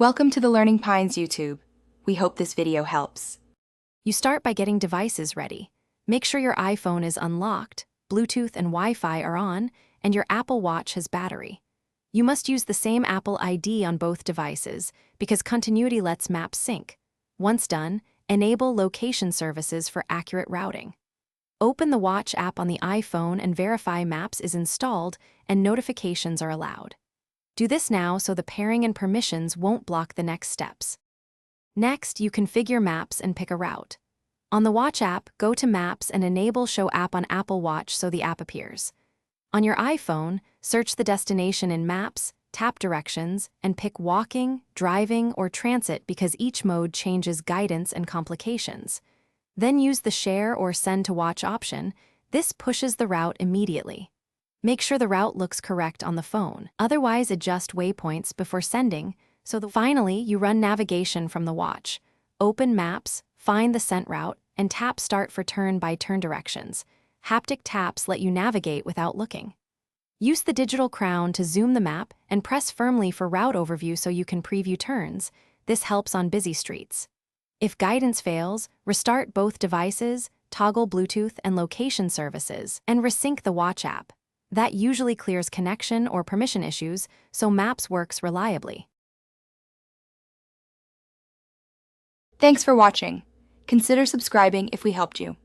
Welcome to the Learning Pines YouTube. We hope this video helps. You start by getting devices ready. Make sure your iPhone is unlocked, Bluetooth and Wi-Fi are on, and your Apple Watch has battery. You must use the same Apple ID on both devices because continuity lets maps sync. Once done, enable location services for accurate routing. Open the Watch app on the iPhone and verify Maps is installed and notifications are allowed. Do this now so the pairing and permissions won't block the next steps. Next, you configure Maps and pick a route. On the Watch app, go to Maps and enable Show App on Apple Watch so the app appears. On your iPhone, search the destination in Maps, tap Directions, and pick Walking, Driving, or Transit because each mode changes guidance and complications. Then use the Share or Send to Watch option. This pushes the route immediately. Make sure the route looks correct on the phone. Otherwise, adjust waypoints before sending. Finally, you run navigation from the watch. Open Maps, find the sent route, and tap Start for turn-by-turn directions. Haptic taps let you navigate without looking. Use the digital crown to zoom the map and press firmly for route overview so you can preview turns. This helps on busy streets. If guidance fails, restart both devices, toggle Bluetooth and location services, and resync the Watch app. That usually clears connection or permission issues, so Maps works reliably. Thanks for watching. Consider subscribing if we helped you.